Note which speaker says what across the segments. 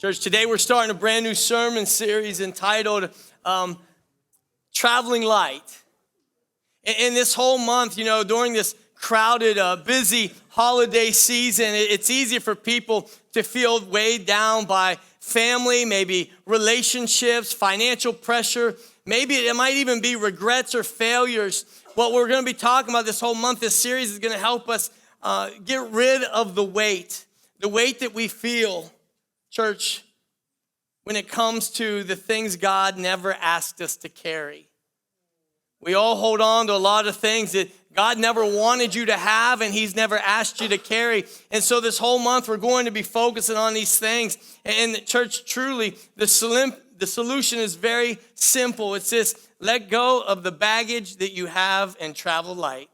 Speaker 1: Church, today we're starting a brand new sermon series entitled Traveling Light. In this whole month, during this crowded, busy holiday season, it's easy for people to feel weighed down by family, maybe relationships, financial pressure. Maybe it might even be regrets or failures. What we're going to be talking about this whole month, this series is going to help us get rid of the weight that we feel. Church, when it comes to the things God never asked us to carry. We all hold on to a lot of things that God never wanted you to have and He's never asked you to carry. And so this whole month we're going to be focusing on these things. And church, truly, the solution is very simple. It's this: let go of the baggage that you have and travel light.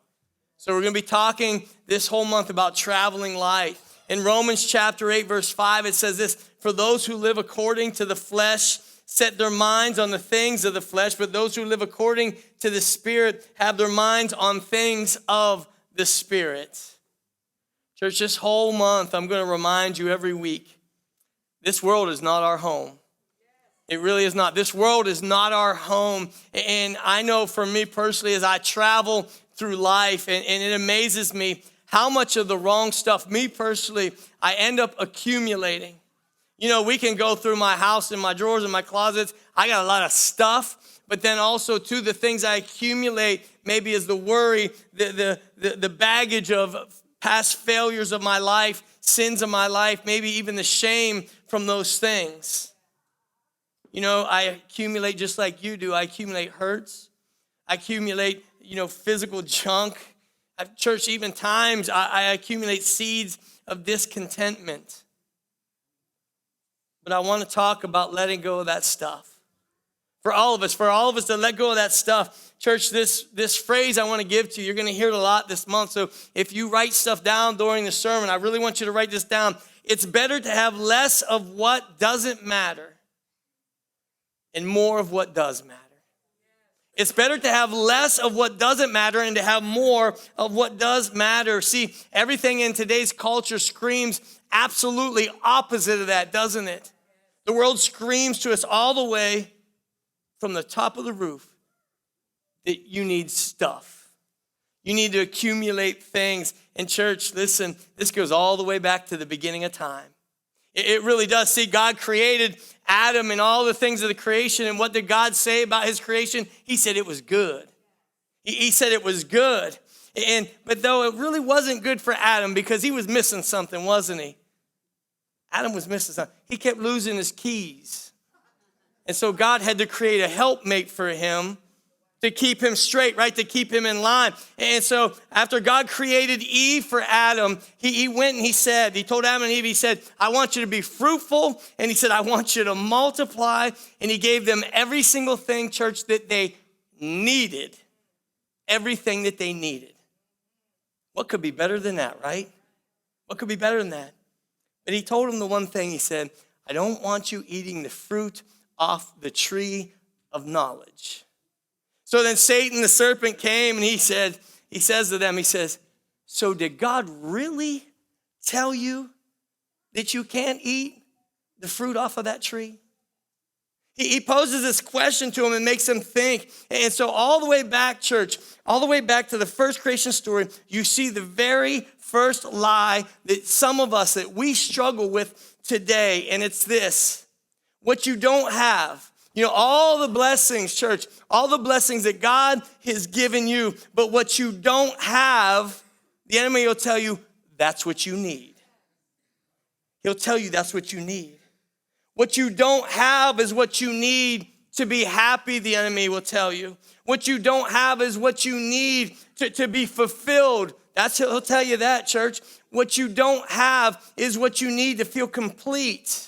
Speaker 1: So we're going to be talking this whole month about traveling light. In Romans chapter 8, verse 5, it says this: for those who live according to the flesh set their minds on the things of the flesh, but those who live according to the Spirit have their minds on things of the Spirit. Church, this whole month, I'm going to remind you every week, this world is not our home. It really is not. This world is not our home. And I know for me personally, as I travel through life, and it amazes me how much of the wrong stuff, me personally, I end up accumulating. We can go through my house and my drawers and my closets. I got a lot of stuff, but then also too, the things I accumulate maybe is the worry, the baggage of past failures of my life, sins of my life, maybe even the shame from those things. I accumulate just like you do. I accumulate hurts. I accumulate, physical junk. At church, even times I accumulate seeds of discontentment. But I want to talk about letting go of that stuff. For all of us to let go of that stuff. Church, this phrase I want to give to you, you're going to hear it a lot this month. So if you write stuff down during the sermon, I really want you to write this down. It's better to have less of what doesn't matter and more of what does matter. It's better to have less of what doesn't matter and to have more of what does matter. See, everything in today's culture screams absolutely opposite of that, doesn't it? The world screams to us all the way from the top of the roof that you need stuff. You need to accumulate things. And church, listen, this goes all the way back to the beginning of time. It really does. See, God created Adam and all the things of the creation. And what did God say about his creation? He said it was good. He said it was good. But though it really wasn't good for Adam because he was missing something, wasn't he? Adam was missing something. He kept losing his keys. And so God had to create a helpmate for him to keep him straight, right? To keep him in line. And so after God created Eve for Adam, he went and he told Adam and Eve, he said, I want you to be fruitful. And he said, I want you to multiply. And he gave them every single thing, church, that they needed. Everything that they needed. What could be better than that, right? What could be better than that? But he told them the one thing. He said, I don't want you eating the fruit off the tree of knowledge. So then Satan, the serpent, came and he says to them, so did God really tell you that you can't eat the fruit off of that tree? He poses this question to him and makes them think. And so all the way back, church, all the way back to the first creation story, you see the very first lie that some of us, that we struggle with today. And it's this: what you don't have. All the blessings, church, all the blessings that God has given you, but what you don't have, the enemy will tell you that's what you need. He'll tell you that's what you need. What you don't have is what you need to be happy, the enemy will tell you. What you don't have is what you need to be fulfilled. He'll tell you that, church. What you don't have is what you need to feel complete.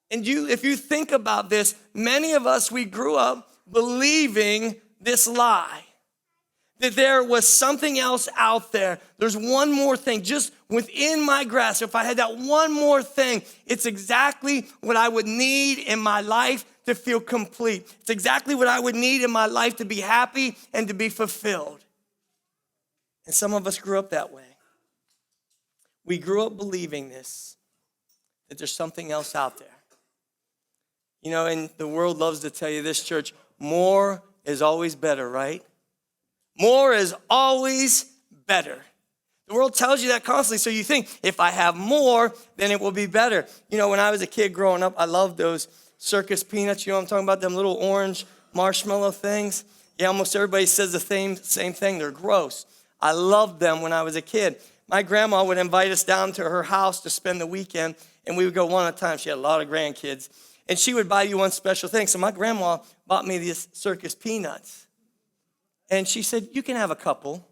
Speaker 1: And if you think about this, many of us, we grew up believing this lie. That there was something else out there. There's one more thing just within my grasp. If I had that one more thing, it's exactly what I would need in my life to feel complete. It's exactly what I would need in my life to be happy and to be fulfilled. And some of us grew up that way. We grew up believing this. that there's something else out there. You know, and the world loves to tell you this, church, more is always better, right? More is always better. The world tells you that constantly, so you think, if I have more, then it will be better. You know, when I was a kid growing up, I loved those circus peanuts. You know what I'm talking about, them little orange marshmallow things? Yeah, almost everybody says the same thing. They're gross. I loved them when I was a kid. My grandma would invite us down to her house to spend the weekend, and we would go one at a time. She had a lot of grandkids. And she would buy you one special thing. So my grandma bought me these circus peanuts. And she said, you can have a couple.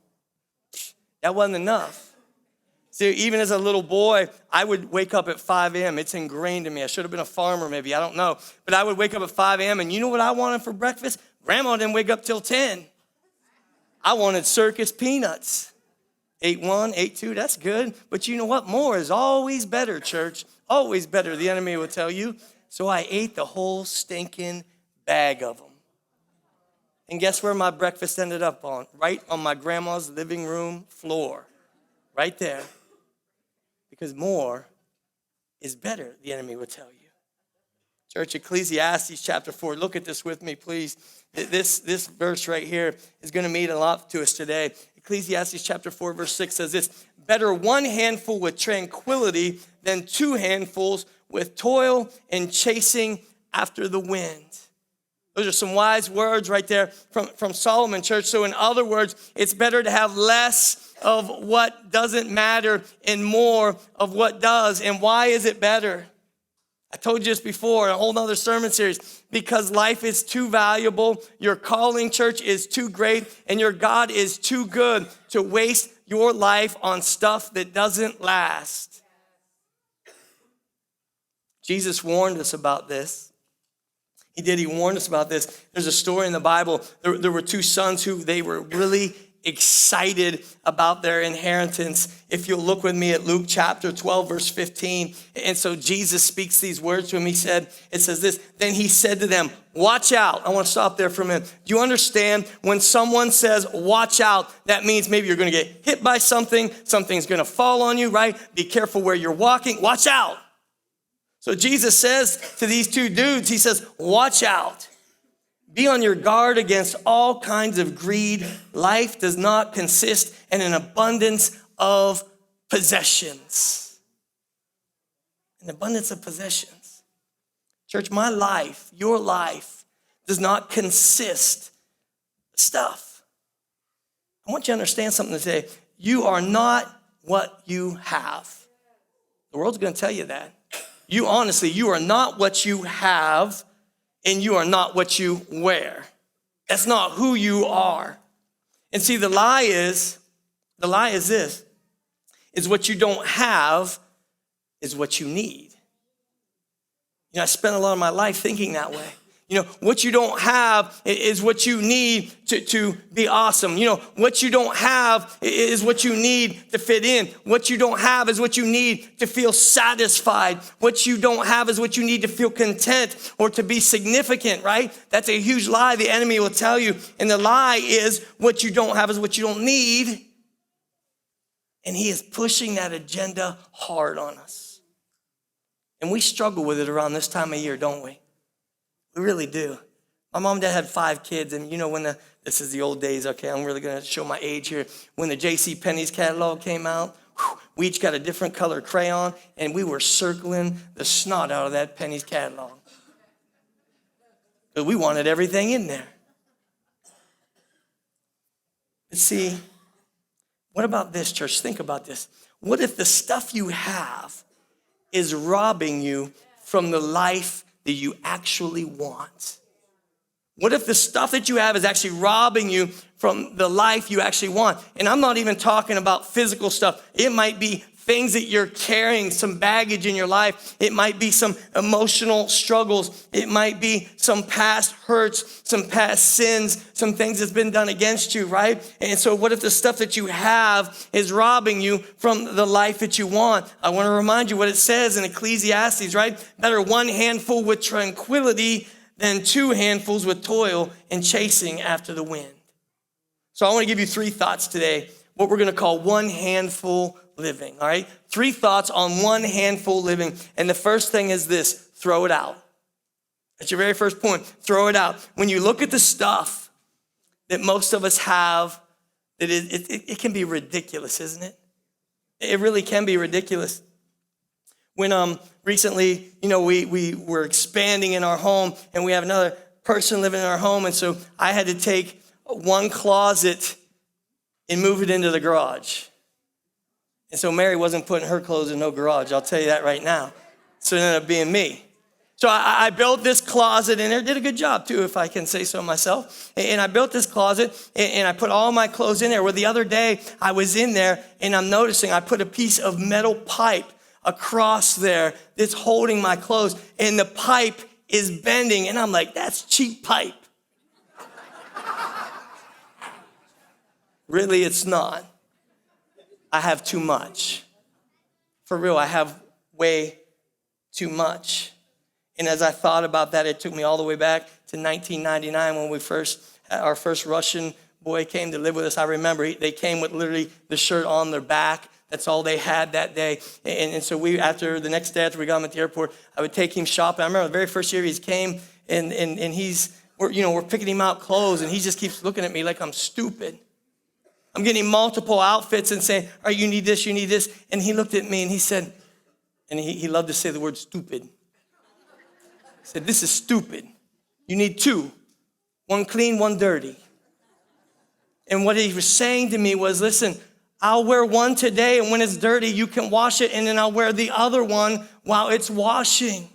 Speaker 1: That wasn't enough. See, even as a little boy, I would wake up at 5 a.m. It's ingrained in me. I should have been a farmer maybe, I don't know. But I would wake up at 5 a.m. and you know what I wanted for breakfast? Grandma didn't wake up till 10. I wanted circus peanuts. Ate one, ate two, that's good. But you know what? More is always better, church. Always better, the enemy will tell you. So I ate the whole stinking bag of them. And guess where my breakfast ended up on? Right on my grandma's living room floor. Right there. Because more is better, the enemy will tell you. Church, Ecclesiastes chapter 4. Look at this with me, please. This verse right here is going to mean a lot to us today. Ecclesiastes chapter 4, verse 6 says this: better one handful with tranquility than two handfuls with toil and chasing after the wind. Those are some wise words right there from Solomon, church. So in other words, it's better to have less of what doesn't matter and more of what does. And why is it better? I told you this before, a whole nother sermon series, because life is too valuable, your calling, church, is too great, and your God is too good to waste your life on stuff that doesn't last. Jesus warned us about this. He did. He warned us about this. There's a story in the Bible. There were two sons who they were really excited about their inheritance. If you'll look with me at Luke chapter 12, verse 15. And so Jesus speaks these words to him. It says this: then he said to them, watch out. I want to stop there for a minute. Do you understand when someone says, watch out, that means maybe you're going to get hit by something. Something's going to fall on you, right? Be careful where you're walking. Watch out. So Jesus says to these two dudes, he says, watch out. Be on your guard against all kinds of greed. Life does not consist in an abundance of possessions. An abundance of possessions. Church, my life, your life, does not consist of stuff. I want you to understand something today. You are not what you have. The world's going to tell you that. You are not what you have, and you are not what you wear. That's not who you are. And see, the lie is this, is what you don't have is what you need. You know, I spent a lot of my life thinking that way. You know, what you don't have is what you need to be awesome. You know, what you don't have is what you need to fit in. What you don't have is what you need to feel satisfied. What you don't have is what you need to feel content or to be significant, right? That's a huge lie the enemy will tell you. And the lie is what you don't have is what you don't need. And he is pushing that agenda hard on us. And we struggle with it around this time of year, don't we? We really do. My mom and dad had 5 kids, and you know when this is the old days, okay, I'm really going to show my age here. When the J.C. Penney's catalog came out, we each got a different color crayon, and we were circling the snot out of that Penney's catalog. But we wanted everything in there. But see, what about this, church? Think about this. What if the stuff you have is robbing you from the life that you actually want? What if the stuff that you have is actually robbing you from the life you actually want? And I'm not even talking about physical stuff. It might be things that you're carrying, some baggage in your life. It might be some emotional struggles. It might be some past hurts, some past sins, some things that's been done against you, right? And so what if the stuff that you have is robbing you from the life that you want? I want to remind you what it says in Ecclesiastes, right? Better one handful with tranquility than 2 handfuls with toil and chasing after the wind. So I want to give you 3 thoughts today, what we're going to call one handful living, all right? 3 thoughts on one handful living. And the first thing is this: throw it out. That's your very first point. Throw it out. When you look at the stuff that most of us have, it can be ridiculous, isn't it? It really can be ridiculous. When recently, we were expanding in our home, and we have another person living in our home, and so I had to take one closet and move it into the garage. And so Mary wasn't putting her clothes in no garage, I'll tell you that right now. So it ended up being me. So I built this closet in there, did a good job too, if I can say so myself. And I built this closet, and I put all my clothes in there. Well, the other day I was in there, and I'm noticing I put a piece of metal pipe across there that's holding my clothes, and the pipe is bending, and I'm like, that's cheap pipe. Really, it's not. I have too much. For real, I have way too much. And as I thought about that, it took me all the way back to 1999 when our first Russian boy came to live with us. I remember they came with literally the shirt on their back. That's all they had that day. And so the next day after we got him at the airport, I would take him shopping. I remember the very first year he came, and we're picking him out clothes, and he just keeps looking at me like I'm stupid. I'm getting multiple outfits and saying, all right, you need this, you need this. And he looked at me and he said, and he loved to say the word stupid. He said, this is stupid. You need 2, one clean, one dirty. And what he was saying to me was, listen, I'll wear one today, and when it's dirty, you can wash it, and then I'll wear the other one while it's washing.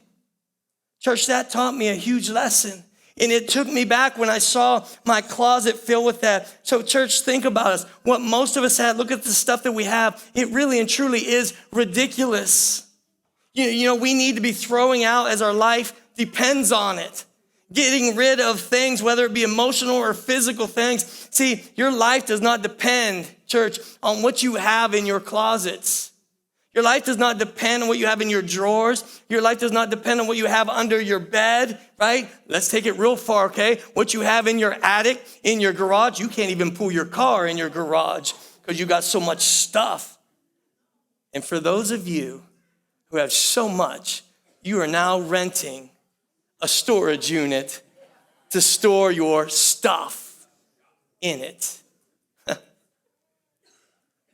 Speaker 1: Church, that taught me a huge lesson. And it took me back when I saw my closet filled with that. So church, think about us. What most of us had, look at the stuff that we have. It really and truly is ridiculous. We need to be throwing out as our life depends on it. Getting rid of things, whether it be emotional or physical things. See, your life does not depend, church, on what you have in your closets. Your life does not depend on what you have in your drawers. Your life does not depend on what you have under your bed, right? Let's take it real far, okay? What you have in your attic, in your garage. You can't even pull your car in your garage because you got so much stuff. And for those of you who have so much, you are now renting a storage unit to store your stuff in it.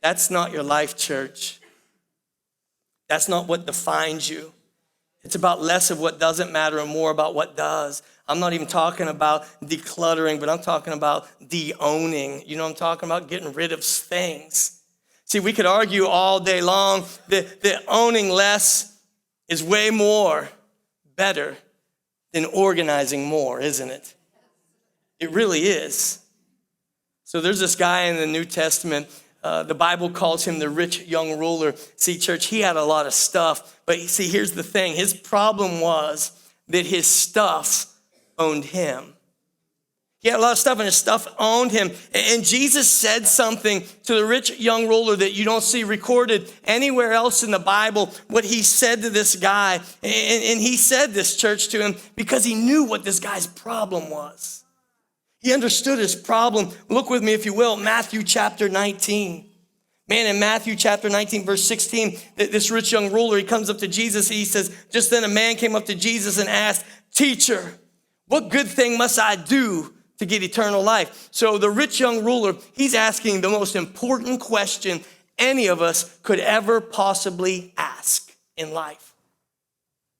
Speaker 1: That's not your life, church. That's not what defines you. It's about less of what doesn't matter and more about what does. I'm not even talking about decluttering, but I'm talking about de-owning. You know what I'm talking about? Getting rid of things. See, we could argue all day long that owning less is way more better than organizing more, isn't it? It really is. So there's this guy in the New Testament. The Bible calls him the rich young ruler. See, church, he had a lot of stuff. But see, here's the thing. His problem was that his stuff owned him. He had a lot of stuff, and his stuff owned him. And Jesus said something to the rich young ruler that you don't see recorded anywhere else in the Bible, what he said to this guy. And he said this, church, to him because he knew what this guy's problem was. He understood his problem. Look with me, if you will, Matthew chapter 19. Man, in Matthew chapter 19, verse 16, this rich young ruler, he comes up to Jesus. He says, just then a man came up to Jesus and asked, teacher, what good thing must I do to get eternal life? So the rich young ruler, he's asking the most important question any of us could ever possibly ask in life.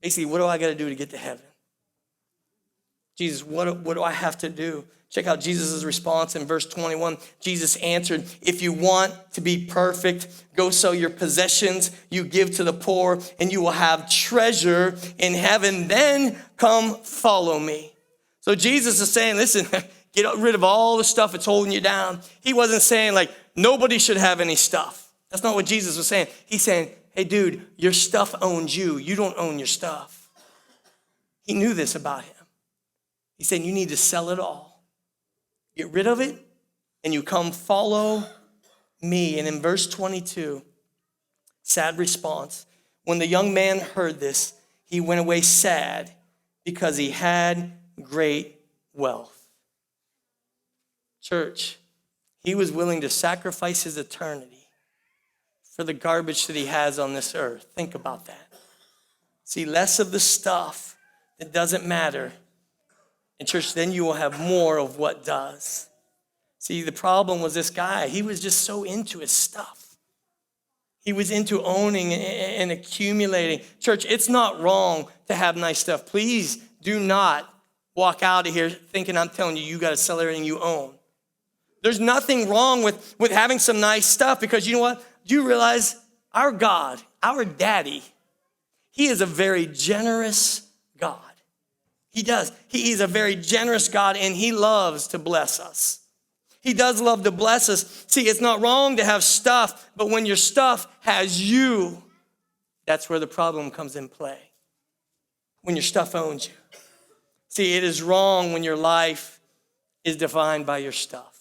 Speaker 1: Basically, what do I got to do to get to heaven? Jesus, what do I have to do? Check out Jesus' response in verse 21. Jesus answered, if you want to be perfect, go sell your possessions, you give to the poor, and you will have treasure in heaven. Then come follow me. So Jesus is saying, listen, get rid of all the stuff that's holding you down. He wasn't saying like nobody should have any stuff. That's not what Jesus was saying. He's saying, hey, dude, your stuff owns you. You don't own your stuff. He knew this about him. He's saying you need to sell it all. Get rid of it, and you come follow me. And in verse 22, sad response. When the young man heard this, he went away sad because he had great wealth. Church, he was willing to sacrifice his eternity for the garbage that he has on this earth. Think about that. See, less of the stuff that doesn't matter. And church, then you will have more of what does. See, the problem was this guy. He was just so into his stuff. He was into owning and accumulating. Church, it's not wrong to have nice stuff. Please do not walk out of here thinking I'm telling you, you got to sell everything you own. There's nothing wrong with having some nice stuff, because you know what? You realize our God, our daddy, he is a very generous God. He does. He is a very generous God, and he loves to bless us. He does love to bless us. See, it's not wrong to have stuff, but when your stuff has you, that's where the problem comes in play. When your stuff owns you. See, it is wrong when your life is defined by your stuff.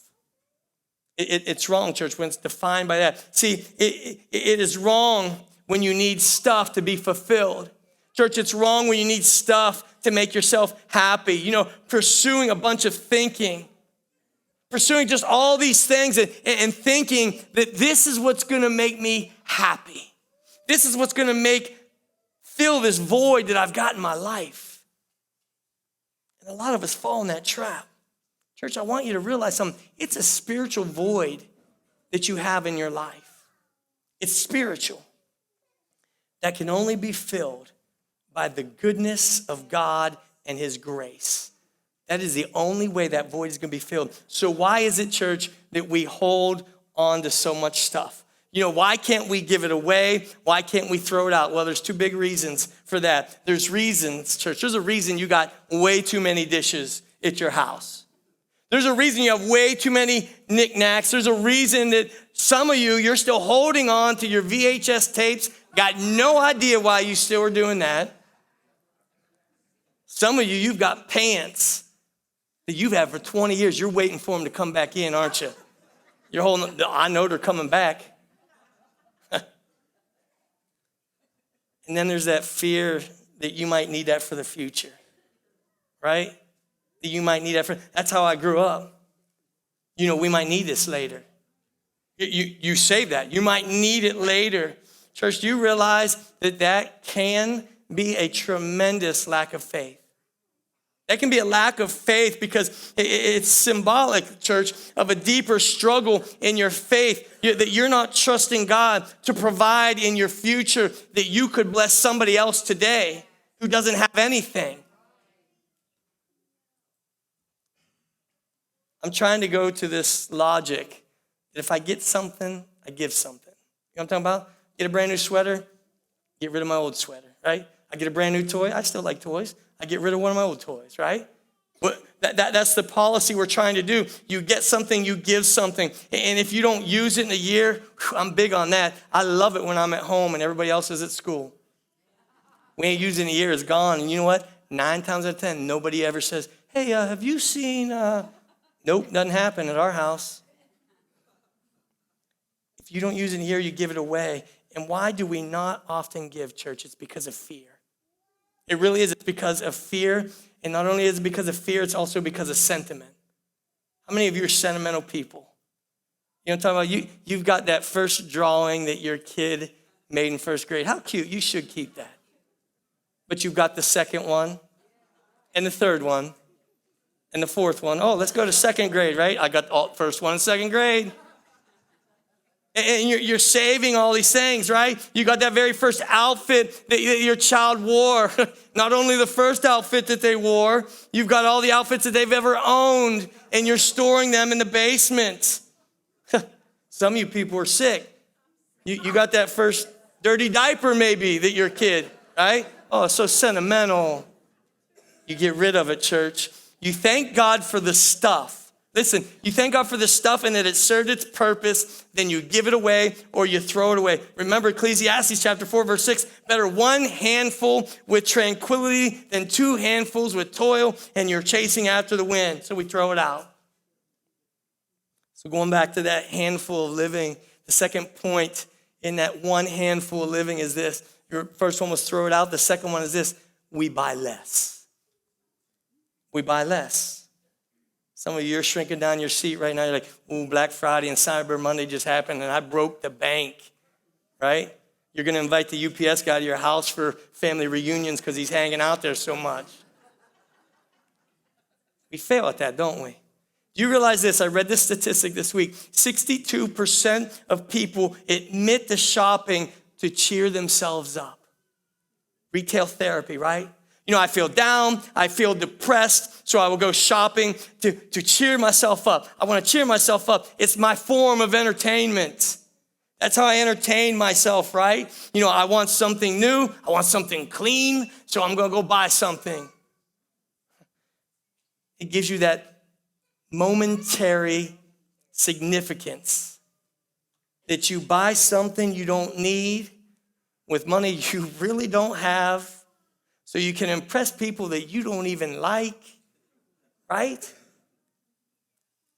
Speaker 1: It's wrong, church, when it's defined by that. See, it is wrong when you need stuff to be fulfilled. Church, it's wrong when you need stuff to make yourself happy. You know, pursuing a bunch of thinking. Pursuing just all these things and thinking that this is what's going to make me happy. This is what's going to fill this void that I've got in my life. And a lot of us fall in that trap. Church, I want you to realize something. It's a spiritual void that you have in your life. It's spiritual. That can only be filled by the goodness of God and his grace. That is the only way that void is going to be filled. So why is it, church, that we hold on to so much stuff? You know, why can't we give it away? Why can't we throw it out? Well, there's two big reasons for that. There's reasons, church. There's a reason you got way too many dishes at your house. There's a reason you have way too many knickknacks. There's a reason that some of you're still holding on to your VHS tapes. Got no idea why you still are doing that. Some of you've got pants that you've had for 20 years. You're waiting for them to come back in, aren't you? You're holding, I know they're coming back. And then there's that fear that you might need that for the future, right? That you might need that that's how I grew up. You know, we might need this later. You save that. You might need it later. Church, do you realize that can be a tremendous lack of faith? That can be a lack of faith because it's symbolic, church, of a deeper struggle in your faith, that you're not trusting God to provide in your future, that you could bless somebody else today who doesn't have anything. I'm trying to go to this logic that if I get something, I give something. You know what I'm talking about? Get a brand new sweater, get rid of my old sweater, right? I get a brand new toy. I still like toys. I get rid of one of my old toys, right? But that's the policy we're trying to do. You get something, you give something. And if you don't use it in a year, I'm big on that. I love it when I'm at home and everybody else is at school. We ain't using it in a year, it's gone. And you know what? 9 times out of 10, nobody ever says, hey, have you seen... Nope, doesn't happen at our house. If you don't use it in a year, you give it away. And why do we not often give, church? It's because of fear. It really is. It's because of fear. And not only is it because of fear, it's also because of sentiment. How many of you are sentimental people? You know what I'm talking about? You've got that first drawing that your kid made in first grade. How cute. You should keep that. But you've got the second one and the third one and the fourth one. Oh, let's go to second grade, right? I got the first one in second grade. And you're saving all these things, right? You got that very first outfit that your child wore. Not only the first outfit that they wore, you've got all the outfits that they've ever owned, and you're storing them in the basement. Some of you people are sick. You got that first dirty diaper maybe that your kid, right? Oh, it's so sentimental. You get rid of it, church. You thank God for the stuff. Listen, you thank God for the stuff and that it served its purpose, then you give it away or you throw it away. Remember Ecclesiastes chapter 4, verse 6, better one handful with tranquility than 2 handfuls with toil and you're chasing after the wind. So we throw it out. So going back to that handful of living, the second point in that one handful of living is this. Your first one was throw it out. The second one is this, we buy less. We buy less. Some of you are shrinking down your seat right now. You're like, ooh, Black Friday and Cyber Monday just happened and I broke the bank. right? You're going to invite the UPS guy to your house for family reunions because he's hanging out there so much. We fail at that, don't we? Do you realize this? I read this statistic this week. 62% of people admit to shopping to cheer themselves up. Retail therapy, right? You know, I feel down, I feel depressed, so I will go shopping to cheer myself up. I want to cheer myself up. It's my form of entertainment. That's how I entertain myself, right? You know, I want something new, I want something clean, so I'm going to go buy something. It gives you that momentary significance that you buy something you don't need with money you really don't have, so you can impress people that you don't even like, right?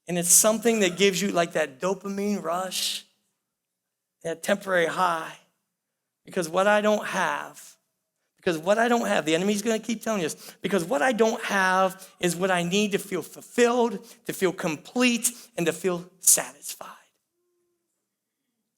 Speaker 1: And it's something that gives you like that dopamine rush, that temporary high. Because what I don't have, the enemy's gonna keep telling us, because what I don't have is what I need to feel fulfilled, to feel complete, and to feel satisfied.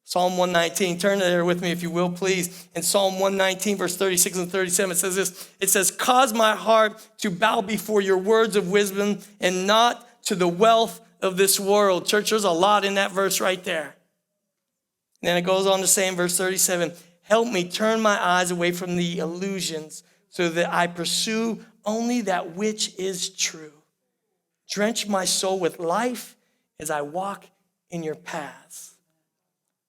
Speaker 1: Psalm 119, turn there with me if you will, please. In Psalm 119, verse 36 and 37, it says this. It says, cause my heart to bow before your words of wisdom and not to the wealth of this world. Church, there's a lot in that verse right there. And then it goes on to say in verse 37, help me turn my eyes away from the illusions so that I pursue only that which is true. Drench my soul with life as I walk in your paths.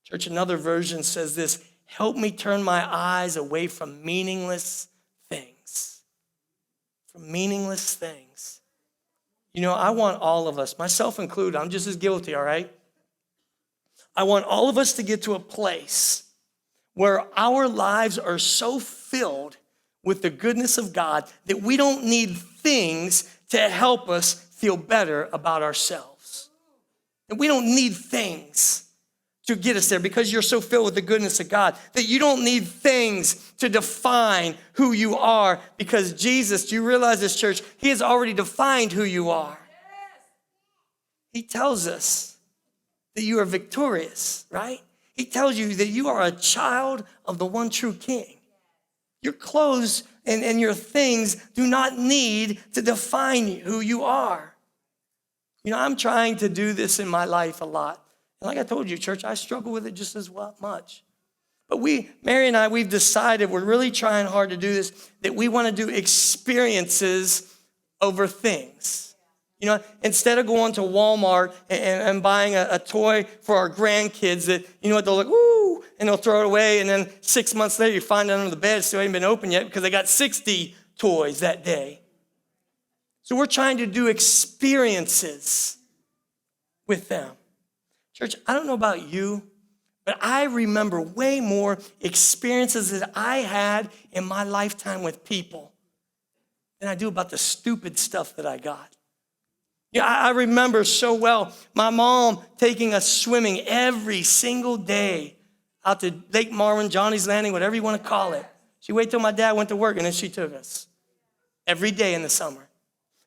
Speaker 1: Church, another version says this, help me turn my eyes away from meaningless things. From meaningless things. You know, I want all of us, myself included, I'm just as guilty, all right? I want all of us to get to a place where our lives are so filled with the goodness of God that we don't need things to help us feel better about ourselves. And we don't need things to get us there because you're so filled with the goodness of God that you don't need things to define who you are because Jesus, do you realize this, church? He has already defined who you are. He tells us that you are victorious, right? He tells you that you are a child of the one true King. Your clothes and your things do not need to define who you are. You know, I'm trying to do this in my life a lot. And like I told you, church, I struggle with it just as much. But Mary and I, we've decided, we're really trying hard to do this, that we want to do experiences over things. You know, instead of going to Walmart and buying a toy for our grandkids that, you know what, they'll look, woo, and they'll throw it away. And then 6 months later, you find it under the bed, it still ain't been opened yet because they got 60 toys that day. So we're trying to do experiences with them. Church, I don't know about you, but I remember way more experiences that I had in my lifetime with people than I do about the stupid stuff that I got. Yeah, I remember so well my mom taking us swimming every single day out to Lake Marvin, Johnny's Landing, whatever you want to call it. She waited till my dad went to work and then she took us every day in the summer.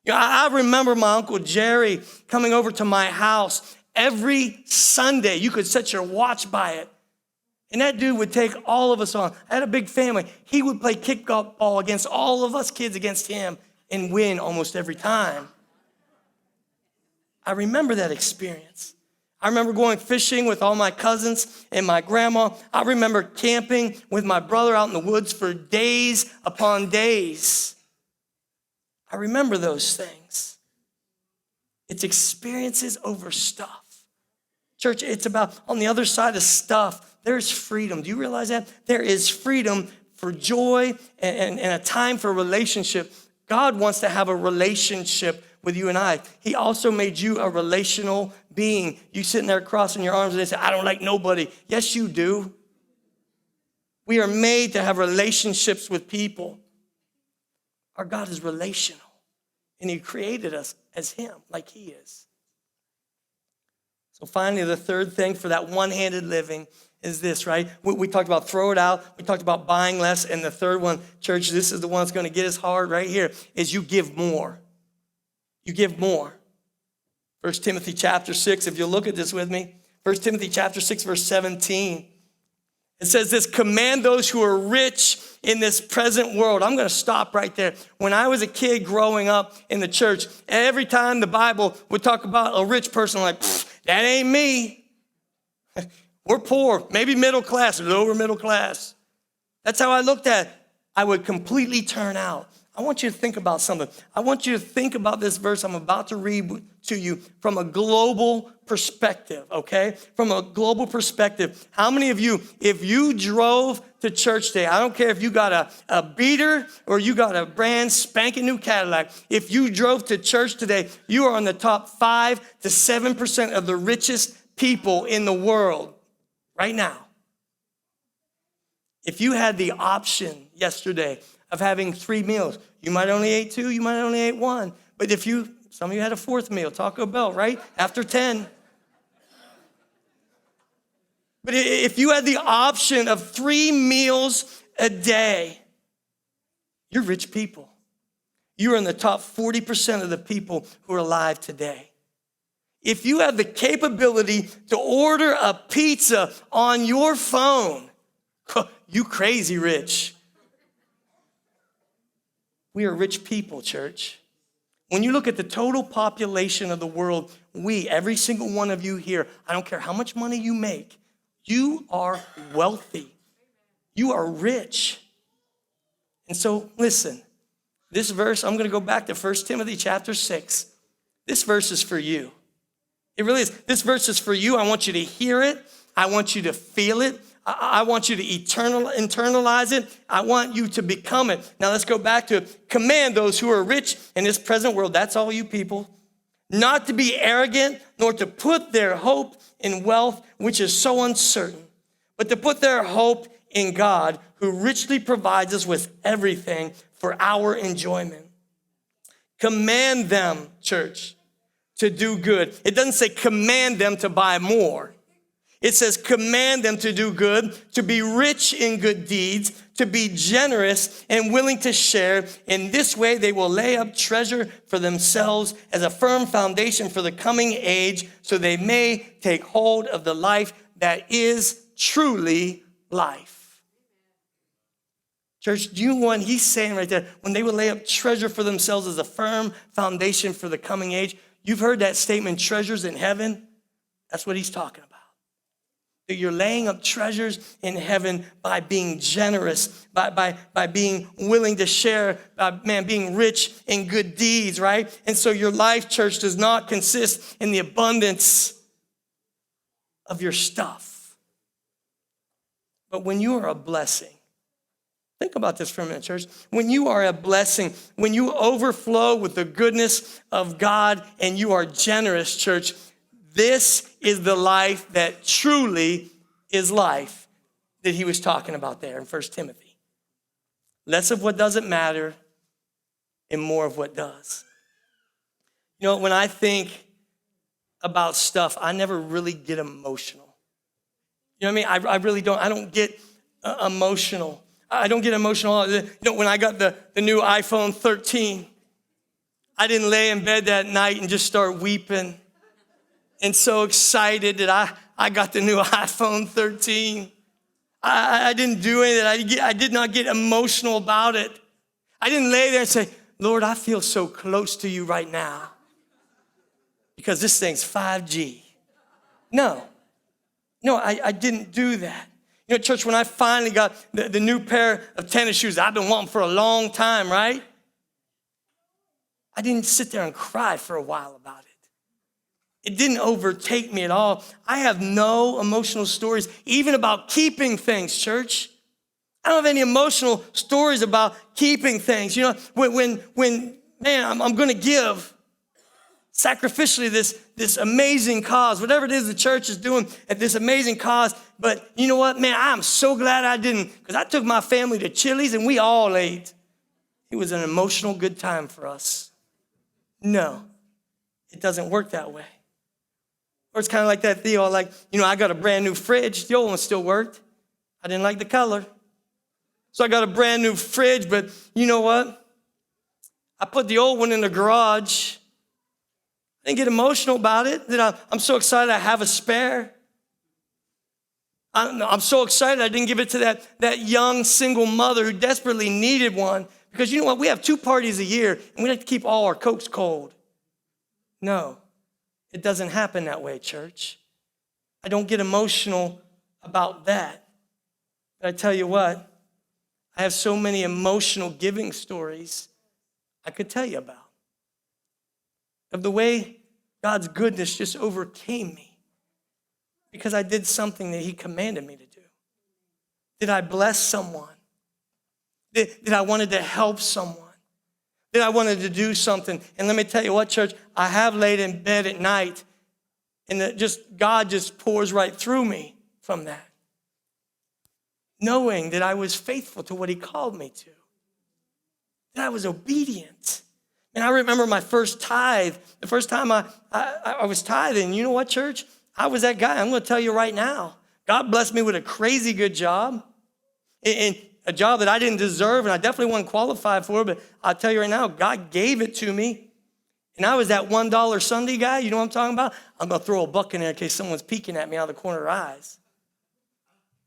Speaker 1: You know, I remember my Uncle Jerry coming over to my house every Sunday. You could set your watch by it. And that dude would take all of us on. I had a big family. He would play kickball against all of us kids against him and win almost every time. I remember that experience. I remember going fishing with all my cousins and my grandma. I remember camping with my brother out in the woods for days upon days. I remember those things. It's experiences over stuff. Church, it's about on the other side of stuff, there's freedom. Do you realize that? There is freedom for joy and a time for relationship. God wants to have a relationship with you and I. He also made you a relational being. You sitting there crossing your arms and they say, I don't like nobody. Yes, you do. We are made to have relationships with people. Our God is relational. And he created us as him, like he is. So finally, the third thing for that one-handed living is this, right? We talked about throw it out. We talked about buying less. And the third one, church, this is the one that's going to get us hard right here, is you give more. You give more. 1 Timothy chapter 6, if you look at this with me. 1 Timothy chapter 6, verse 17. It says this, command those who are rich in this present world. I'm going to stop right there. When I was a kid growing up in the church, every time the Bible would talk about a rich person, I'm like, that ain't me. We're poor, maybe middle class, lower middle class. That's how I looked at it. I would completely turn out. I want you to think about something. I want you to think about this verse I'm about to read to you from a global perspective, okay? From a global perspective. How many of you, if you drove to church today, I don't care if you got a beater or you got a brand spanking new Cadillac, if you drove to church today, you are on the top 5 to 7% of the richest people in the world right now. If you had the option yesterday of having 3 meals, you might only ate 2, you might only ate 1. But some of you had a 4th meal, Taco Bell, right? After 10. But if you had the option of 3 meals a day, you're rich people. You are in the top 40% of the people who are alive today. If you have the capability to order a pizza on your phone, you crazy rich. We are rich people, church. When you look at the total population of the world, every single one of you here, I don't care how much money you make, you are wealthy. You are rich. And so, listen, this verse, I'm going to go back to 1 Timothy chapter 6. This verse is for you. It really is. This verse is for you. I want you to hear it. I want you to feel it. I want you to internalize it. I want you to become it. Now let's go back to it. Command those who are rich in this present world, that's all you people, not to be arrogant, nor to put their hope in wealth, which is so uncertain, but to put their hope in God, who richly provides us with everything for our enjoyment. Command them, church, to do good. It doesn't say command them to buy more. It says command them to do good, to be rich in good deeds, to be generous and willing to share. In this way, they will lay up treasure for themselves as a firm foundation for the coming age, so they may take hold of the life that is truly life. Church, do you know what he's saying right there? When they will lay up treasure for themselves as a firm foundation for the coming age. You've heard that statement, treasures in heaven. That's what he's talking about. That you're laying up treasures in heaven by being generous, by being willing to share, being rich in good deeds, right? And so your life, church, does not consist in the abundance of your stuff. But when you are a blessing, think about this for a minute, church. When you are a blessing, when you overflow with the goodness of God and you are generous, church, this is the life that truly is life that he was talking about there in 1 Timothy. Less of what doesn't matter and more of what does. You know, when I think about stuff, I never really get emotional. You know what I mean? I really don't. I don't get emotional. I don't get emotional. You know, when I got the new iPhone 13, I didn't lay in bed that night and just start weeping. And so excited that I got the new iPhone 13. I didn't do anything. I did not get emotional about it. I didn't lay there and say, Lord, I feel so close to you right now because this thing's 5G. No, I didn't do that. You know, church, when I finally got the new pair of tennis shoes I've been wanting for a long time, right? I didn't sit there and cry for a while about it. It didn't overtake me at all. I have no emotional stories, even about keeping things, church. I don't have any emotional stories about keeping things. You know, when I'm going to give sacrificially this amazing cause, whatever it is the church is doing at this amazing cause. But you know what, man, I'm so glad I didn't, because I took my family to Chili's and we all ate. It was an emotional good time for us. No, it doesn't work that way. Or it's kind of like that Theo, like, you know, I got a brand new fridge. The old one still worked. I didn't like the color. So I got a brand new fridge, but you know what? I put the old one in the garage. I didn't get emotional about it. That I'm so excited I have a spare. I'm so excited I didn't give it to that young single mother who desperately needed one. Because you know what? We have 2 parties a year, and we like to keep all our Cokes cold. No, it doesn't happen that way, church. I don't get emotional about that. But I tell you what, I have so many emotional giving stories I could tell you about. Of the way God's goodness just overcame me because I did something that he commanded me to do. Did I bless someone? Did I wanted to help someone? Did I wanted to do something? And let me tell you what, church, I have laid in bed at night and God just pours right through me from that. Knowing that I was faithful to what he called me to. That I was obedient. And I remember my first tithe, the first time I was tithing. You know what, church? I was that guy. I'm going to tell you right now. God blessed me with a crazy good job. And a job that I didn't deserve and I definitely wasn't qualified for, but I'll tell you right now, God gave it to me. And I was that $1 Sunday guy. You know what I'm talking about? I'm going to throw a buck in there in case someone's peeking at me out of the corner of their eyes.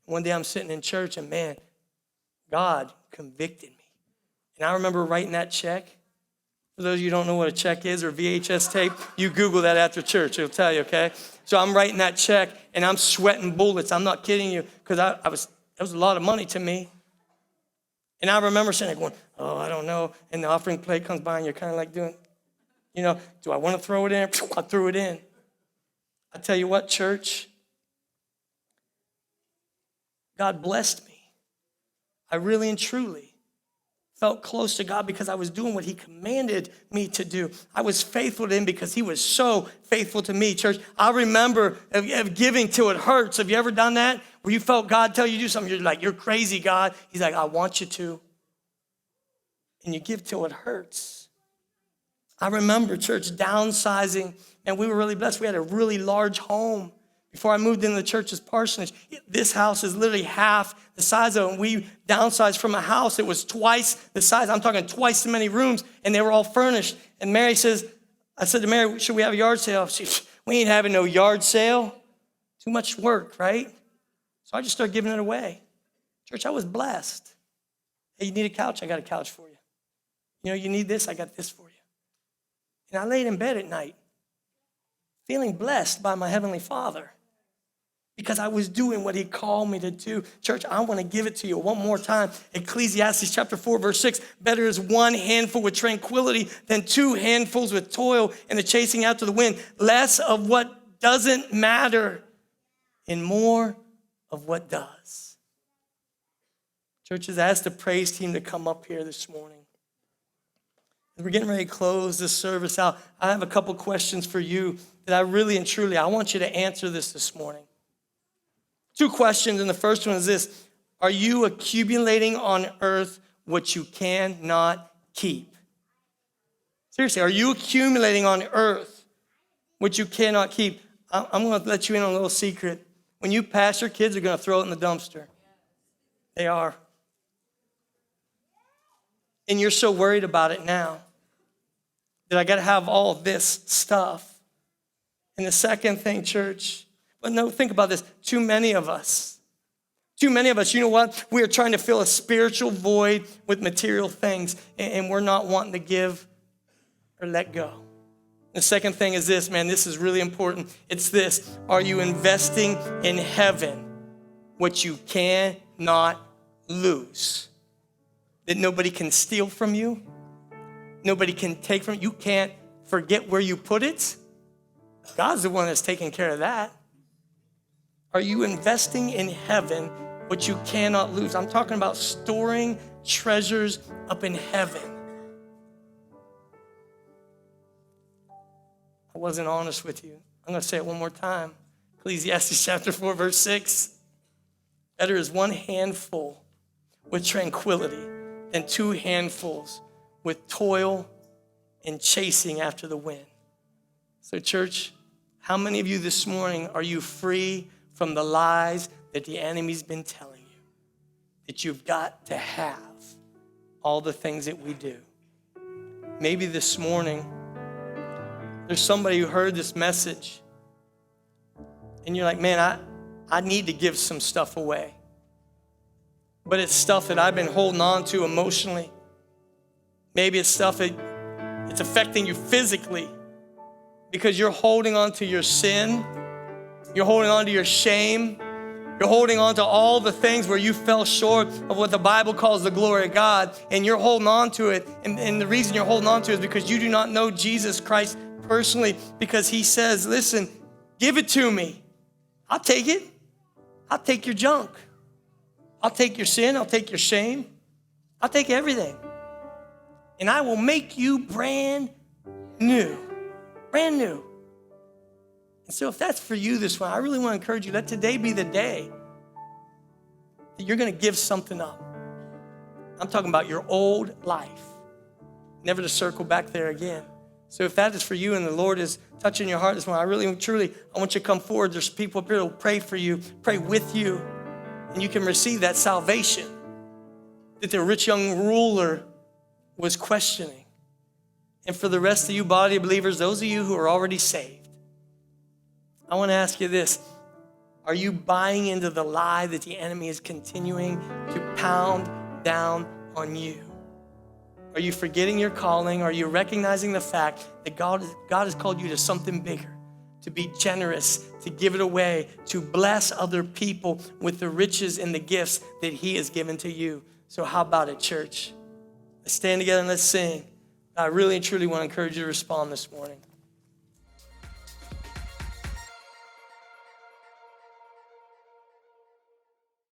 Speaker 1: One day I'm sitting in church and man, God convicted me. And I remember writing that check. For those of you who don't know what a check is or VHS tape, you Google that after church. It'll tell you, okay? So I'm writing that check and I'm sweating bullets. I'm not kidding you because that was a lot of money to me. And I remember sitting there going, oh, I don't know. And the offering plate comes by and you're kind of like doing, do I want to throw it in? I threw it in. I tell you what, church, God blessed me. I really and truly felt close to God because I was doing what he commanded me to do. I was faithful to him because he was so faithful to me, church. I remember of giving till it hurts. Have you ever done that? Where you felt God tell you to do something, you're like, you're crazy, God. He's like, I want you to. And you give till it hurts. I remember, church, downsizing, and we were really blessed. We had a really large home. Before I moved into the church's parsonage, this house is literally half the size of it. And we downsized from a house. It was twice the size. I'm talking twice as many rooms, and they were all furnished. And Mary says, I said to Mary, should we have a yard sale? We ain't having no yard sale. Too much work, right? So I just started giving it away. Church, I was blessed. Hey, you need a couch? I got a couch for you. You need this? I got this for you. And I laid in bed at night feeling blessed by my Heavenly Father because I was doing what he called me to do. Church, I want to give it to you one more time. Ecclesiastes chapter 4, verse 6. Better is one handful with tranquility than 2 handfuls with toil and the chasing after the wind. Less of what doesn't matter and more of what does. Churches, I asked the praise team to come up here this morning. As we're getting ready to close this service out, I have a couple questions for you that I really and truly, I want you to answer this morning. 2 questions, and the first one is this. Are you accumulating on earth what you cannot keep? Seriously, are you accumulating on earth what you cannot keep? I'm going to let you in on a little secret. When you pass, your kids are going to throw it in the dumpster. They are. And you're so worried about it now that I got to have all this stuff. And the second thing, church, but no, think about this. Too many of us, you know what? We are trying to fill a spiritual void with material things, and we're not wanting to give or let go. The second thing is this, man, this is really important. It's this. Are you investing in heaven what you cannot lose? That nobody can steal from you? Nobody can take from you? You can't forget where you put it? God's the one that's taking care of that. Are you investing in heaven what you cannot lose? I'm talking about storing treasures up in heaven. I wasn't honest with you. I'm going to say it one more time. Ecclesiastes chapter 4, verse 6. Better is 1 handful with tranquility than 2 handfuls with toil and chasing after the wind. So church, how many of you this morning are you free from the lies that the enemy's been telling you? That you've got to have all the things that we do. Maybe this morning, there's somebody who heard this message and you're like, man, I need to give some stuff away. But it's stuff that I've been holding on to emotionally. Maybe it's stuff that it's affecting you physically because you're holding on to your sin. You're holding on to your shame. You're holding on to all the things where you fell short of what the Bible calls the glory of God, and you're holding on to it. And the reason you're holding on to it is because you do not know Jesus Christ personally, because he says, listen, give it to me. I'll take it. I'll take your junk. I'll take your sin. I'll take your shame. I'll take everything. And I will make you brand new. Brand new. And so if that's for you this one, I really want to encourage you, let today be the day that you're going to give something up. I'm talking about your old life, never to circle back there again. So if that is for you and the Lord is touching your heart this morning, I really, truly, I want you to come forward. There's people up here who will pray for you, pray with you, and you can receive that salvation that the rich young ruler was questioning. And for the rest of you body of believers, those of you who are already saved, I want to ask you this. Are you buying into the lie that the enemy is continuing to pound down on you? Are you forgetting your calling? Are you recognizing the fact that God has called you to something bigger, to be generous, to give it away, to bless other people with the riches and the gifts that he has given to you? So how about it, church? Let's stand together and let's sing. I really and truly want to encourage you to respond this morning.